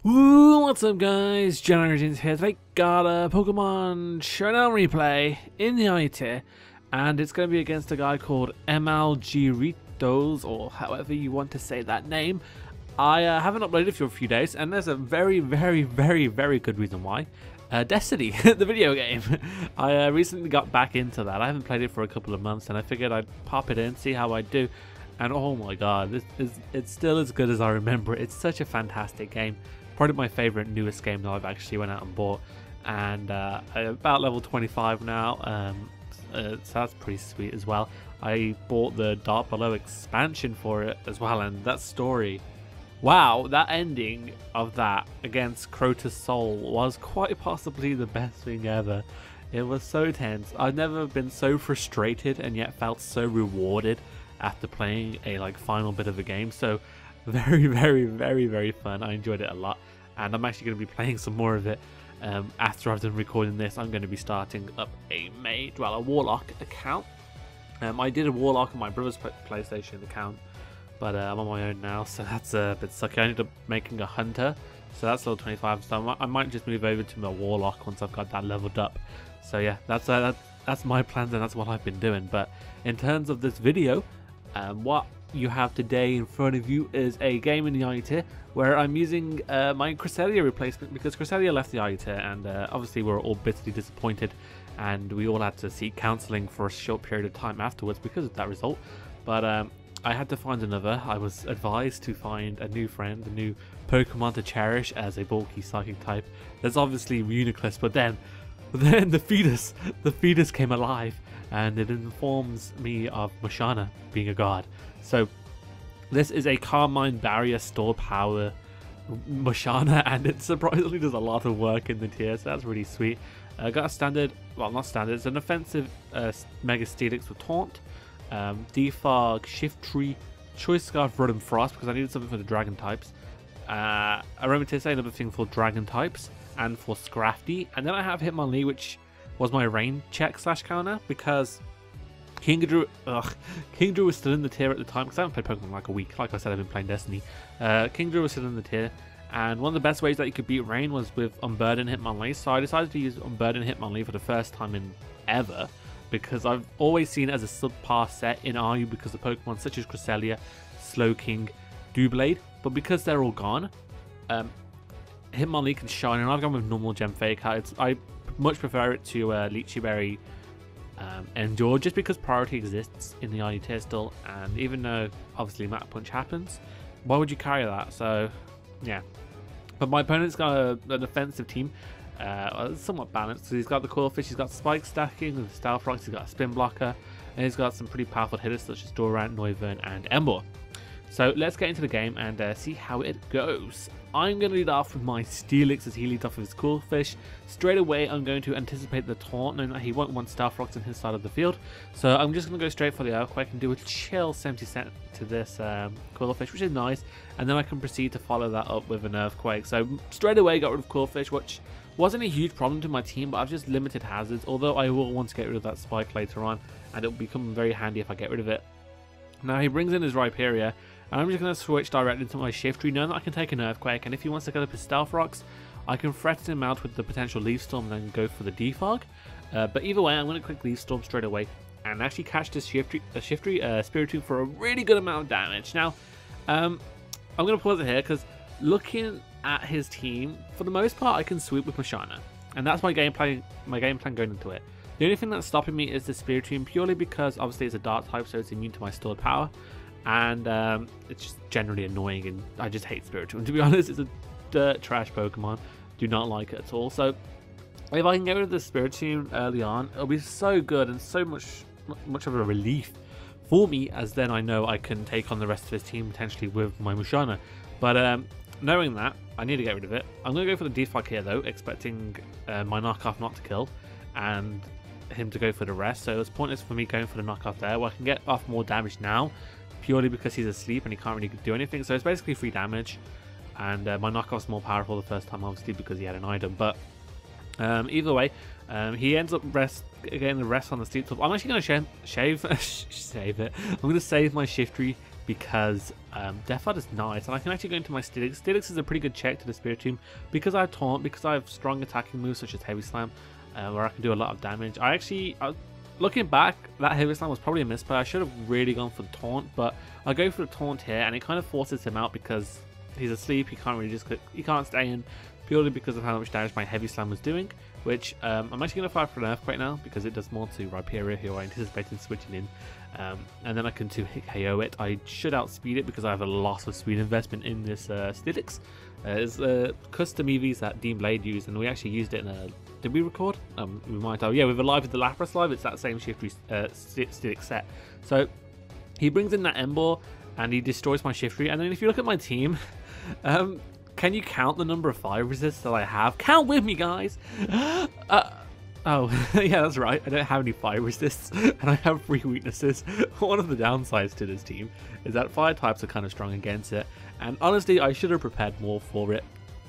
Ooh, what's up guys, JohnOrigins here. Today got a Pokemon Showdown replay in the IT, and it's going to be against a guy called MLGeertos, or however you want to say that name. I haven't uploaded for a few days, and there's a very good reason why. Destiny, the video game. I recently got back into that. I haven't played it for a couple of months, and I figured I'd pop it in, see how I do. And oh my god, it's still as good as I remember it. It's such a fantastic game. Probably my favorite newest game that I've actually went out and bought, and I'm about level 25 now, so that's pretty sweet as well. I bought the Dark Below expansion for it as well, and that story, wow, that ending of that against Crota's Soul was quite possibly the best thing ever. It was so tense. I've never been so frustrated and yet felt so rewarded after playing a final bit of a game. So very fun. I enjoyed it a lot, and I'm actually going to be playing some more of it after I've done recording this. I'm going to be starting up a Warlock account. I did a Warlock on my brother's PlayStation account, but I'm on my own now, so that's a bit sucky. I ended up making a Hunter, so that's level 25, so I might just move over to my Warlock once I've got that leveled up. So yeah, that's my plans, and that's what I've been doing. But in terms of this video, what you have today in front of you is a game in the IUT where I'm using my Cresselia replacement, because Cresselia left the IUT, and obviously we're all bitterly disappointed, and we all had to seek counselling for a short period of time afterwards because of that result. But I had to find another. I was advised to find a new friend, a new Pokemon to cherish as a bulky psychic type. There's obviously Uniclus, but then the fetus came alive, and it informs me of Musharna being a god. So this is a Carmine Barrier Store Power Musharna, and it surprisingly does a lot of work in the tier, so that's really sweet. Got a standard, well not standard, it's an offensive Mega Steelix with Taunt, Defog, Shift Tree, Choice Scarf, Rod and Frost, because I needed something for the Dragon types, Aromatisse, another thing for Dragon types, and for Scrafty. And then I have Hitmonlee, which was my rain check / counter, because Kingdrew was still in the tier at the time, because I haven't played Pokemon in like a week. Like I said, I've been playing Destiny. Kingdrew was still in the tier, and one of the best ways that you could beat rain was with Unburden Hitmonlee, so I decided to use Unburden Hitmonlee for the first time in ever, because I've always seen it as a subpar set in RU because of Pokemon such as Cresselia, Slowking, Doublade, but because they're all gone, Hitmonlee can shine, and I've gone with normal Gem Fake Out. I much prefer it to Lychee Berry Endure, just because priority exists in the IU tier still, and even though obviously Mach Punch happens, why would you carry that? So yeah, but my opponent's got an offensive team, somewhat balanced. So he's got the Coilfish, he's got Spike stacking with Stealth Rocks, he's got a Spin Blocker, and he's got some pretty powerful hitters such as Durant, Noivern, and Ember. So let's get into the game and see how it goes. I'm going to lead off with my Steelix as he leads off with his Coilfish. Straight away, I'm going to anticipate the Taunt, knowing that he won't want Stealth Rocks on his side of the field. So I'm just going to go straight for the Earthquake and do a chill 70% to this Coilfish, which is nice. And then I can proceed to follow that up with an Earthquake. So straight away, got rid of Coilfish, which wasn't a huge problem to my team, but I've just limited hazards. Although I will want to get rid of that Spike later on, and it will become very handy if I get rid of it. Now he brings in his Rhyperior, and I'm just going to switch directly into my Shift Tree, knowing that I can take an Earthquake, and if he wants to go up his Stealth Rocks, I can threaten him out with the potential Leaf Storm and then go for the Defog. But either way, I'm going to click Leaf Storm straight away and actually catch this Shift Tree Spiritomb for a really good amount of damage. Now, I'm going to pause it here, because looking at his team, for the most part, I can sweep with Musharna, and that's my game plan going into it. The only thing that's stopping me is the Spiritomb, purely because obviously it's a Dark type, so it's immune to my stored power, and it's just generally annoying, and I just hate Spiritomb. To be honest, it's a dirt trash Pokemon. Do not like it at all. So if I can get rid of the Spiritomb early on, it'll be so good and so much of a relief for me, as then I know I can take on the rest of his team potentially with my Musharna. But knowing that, I need to get rid of it. I'm going to go for the Defog here though, expecting my knockoff not to kill, and him to go for the rest. So it's pointless for me going for the knockoff there, where I can get off more damage now, purely because he's asleep and he can't really do anything. So it's basically free damage, and my knockoff's more powerful the first time, obviously, because he had an item. But either way, he ends up getting the rest on the sleep. I'm actually going to save it. I'm going to save my Shift Tree because Deathfire is nice, and I can actually go into my Steelix. Steelix is a pretty good check to the Spiritomb because I have Taunt, because I have strong attacking moves such as Heavy Slam, where I can do a lot of damage. Looking back, that Heavy Slam was probably a misplay. I should have really gone for the Taunt, but I go for the Taunt here, and it kind of forces him out because he's asleep. He can't really he can't stay in purely because of how much damage my Heavy Slam was doing, which I'm actually going to fire for an Earthquake now because it does more to Rhyperior, who I anticipated switching in, and then I can 2-hit KO it. I should outspeed it because I have a lot of speed investment in this Steelix. It's custom EVs that Dean Blade used, and we actually used it in a... Did we record? We might have. Yeah, with a live with the Lapras live, it's that same Shiftry Steelix set. So he brings in that Ember and he destroys my Shiftry. And then if you look at my team, can you count the number of fire resists that I have? Count with me, guys! Oh, yeah, that's right. I don't have any fire resists, and I have 3 weaknesses. One of the downsides to this team is that fire types are kind of strong against it. And honestly, I should have prepared more for it,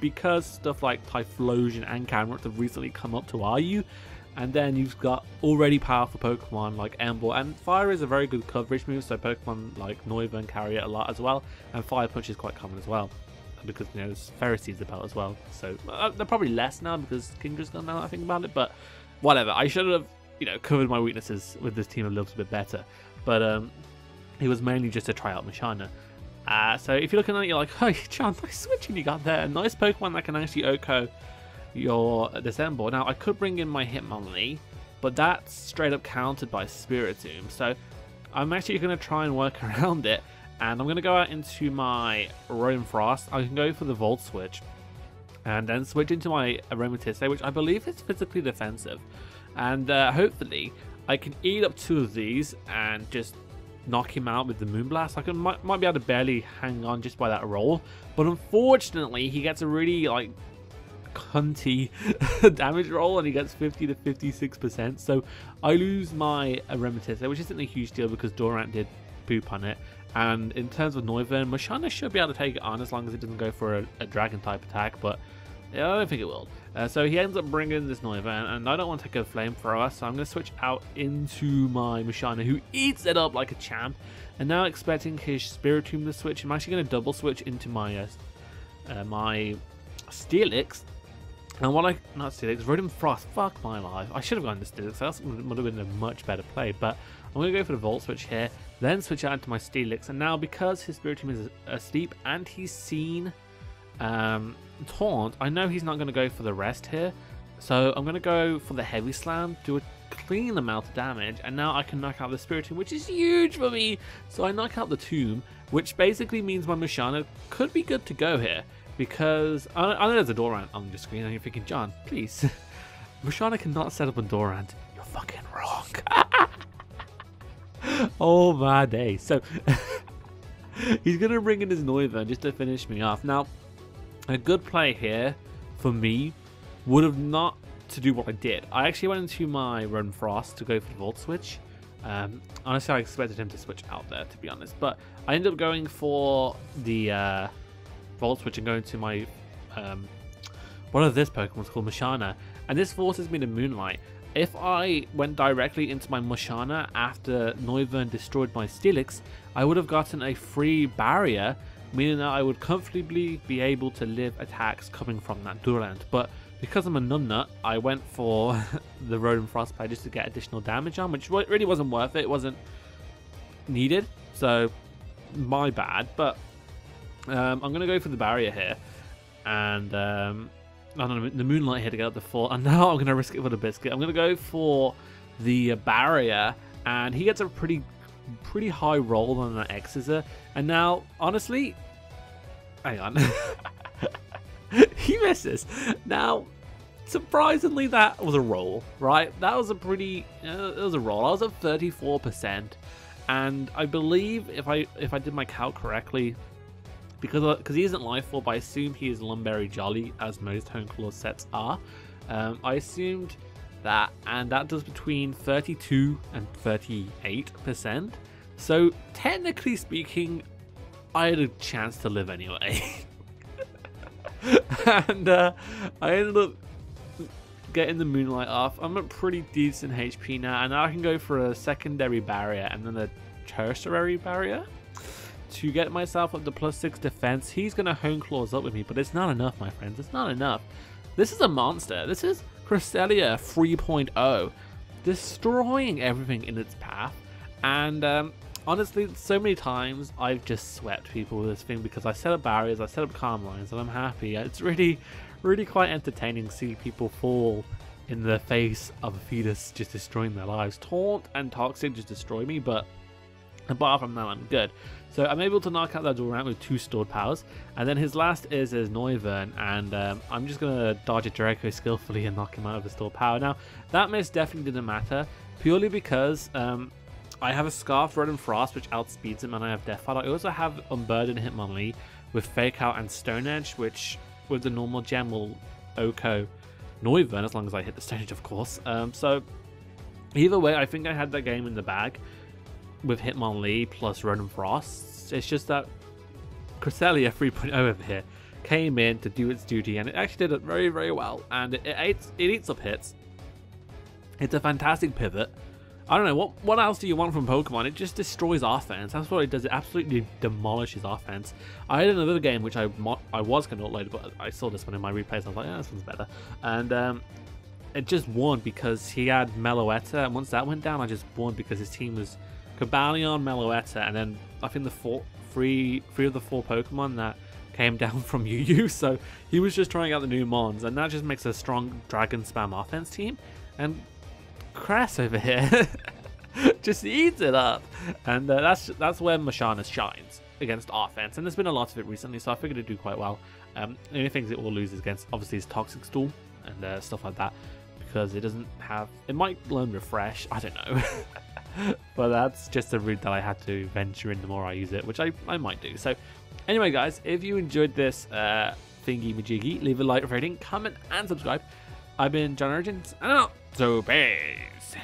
because stuff like Typhlosion and Cameron have recently come up to RU, and then you've got already powerful Pokemon like Ember, and Fire is a very good coverage move, so Pokemon like Noivern carry it a lot as well, and Fire Punch is quite common as well, because you know there's Ferroseed's about as well, so they're probably less now because Kindra's gone now that I think about it, but whatever. I should have, you know, covered my weaknesses with this team a little bit better, but it was mainly just to try out Musharna. So if you're looking at it, you're like, oh, John, nice switching you got there. A nice Pokemon that can actually OHKO your December. Now, I could bring in my Hitmonlee, but that's straight up countered by Spiritomb. So I'm actually going to try and work around it. And I'm going to go out into my Roam Frost. I can go for the Volt Switch. And then switch into my Aromatisse, which I believe is physically defensive. And hopefully, I can eat up 2 of these and just knock him out with the Moonblast. I might be able to barely hang on just by that roll, but unfortunately he gets a really like cunty damage roll and he gets 50 to 56%, so I lose my Aromatisse, which isn't a huge deal because Durant did poop on it. And in terms of Noivern, Musharna should be able to take it on as long as it doesn't go for a dragon type attack, but I don't think it will. So he ends up bringing this Noivern, and I don't want to take a Flamethrower, so I'm going to switch out into my Musharna, who eats it up like a champ. And now expecting his Spiritomb to switch, I'm actually going to double switch into my my Steelix. And what not Steelix, Rotom Frost, fuck my life. I should have gone to Steelix, that would have been a much better play, but I'm going to go for the Volt Switch here, then switch out into my Steelix. And now because his Spiritomb is asleep and he's seen Taunt, I know he's not going to go for the rest here, so I'm going to go for the Heavy Slam, do a clean amount of damage, and now I can knock out the Spiritomb, which is huge for me. So I knock out the Tomb, which basically means my Musharna could be good to go here, because I know there's a Durant on the screen and you're thinking, John, please, Musharna cannot set up a Durant. You're fucking wrong. Oh my day. So he's going to bring in his Noivern just to finish me off. Now, a good play here for me would have not to do what I did. I actually went into my Roam Frost to go for the Volt Switch. Honestly, I expected him to switch out there, to be honest, but I ended up going for the Volt Switch and going to my one of this Pokemon's called Musharna, and this forces me to Moonlight. If I went directly into my Musharna after Noivern destroyed my Steelix, I would have gotten a free barrier, meaning that I would comfortably be able to live attacks coming from that Durant. But because I'm a numbnut, I went for the Rotom Frost play just to get additional damage on, which really wasn't worth it. It wasn't needed, so my bad. But I'm going to go for the barrier here, and the Moonlight here to get up the 4, and now I'm going to risk it for the Biscuit. I'm going to go for the barrier, and he gets a pretty high roll on that Exeter. And now, honestly, hang on, he misses. Now, surprisingly, that was a roll, right? That was a pretty, it was a roll. I was at 34%, and I believe if I did my count correctly, because he isn't Life Orb, I assume he is Lumberry Jolly, as most Honeclaw sets are. I assumed that, and that does between 32 and 38%. So technically speaking, I had a chance to live anyway. And I ended up getting the Moonlight off. I'm at pretty decent HP now, and now I can go for a secondary barrier and then a tertiary barrier. to get myself up to +6 defense. He's going to hone claws up with me, but it's not enough, my friends. It's not enough. This is a monster. This is Cresselia 3.0, destroying everything in its path. And honestly, so many times I've just swept people with this thing because I set up barriers, I set up calm lines, and I'm happy. It's really quite entertaining to see people fall in the face of a fetus just destroying their lives. Taunt and Toxic just destroy me, but apart from that, I'm good. So I'm able to knock out that Durant with 2 stored powers, and then his last is his Noivern, and I'm just going to dodge a Draco skillfully and knock him out of his stored power. Now, that miss definitely didn't matter, purely because I have a Scarf, Red and Frost, which outspeeds him, and I have Deathfire. I also have Unburden Hitmonlee with Fake Out and Stone Edge, which with the normal gem will OHKO Noivern, as long as I hit the Stone Edge, of course. So either way, I think I had that game in the bag with Hitmonlee plus Red and Frost. It's just that Cresselia 3.0 over here came in to do its duty, and it actually did it very, very well. And it eats up hits. It's a fantastic pivot. I don't know, what else do you want from Pokemon? It just destroys offense. That's what it does. It absolutely demolishes offense. I had another game which I was going to upload, but I saw this one in my replays. I was like, yeah, this one's better. And it just won because he had Meloetta, and once that went down, I just won because his team was Cobalion, Meloetta, and then I think three of the 4 Pokemon that came down from UU. So he was just trying out the new Mons, and that just makes a strong Dragon Spam offense team. And Cress over here just eats it up, and that's where musharna shines against offense, and there's been a lot of it recently, so I figured it'd do quite well. The only things it will lose is against obviously is Toxic Stool and stuff like that, because it doesn't have, it might learn Refresh, I don't know. But that's just a route that I had to venture in the more I use it, which I might do. So anyway guys, if you enjoyed this thingy majiggy, leave a like, rating, comment and subscribe. I've been JohnOrigins, and I'm out. So peace.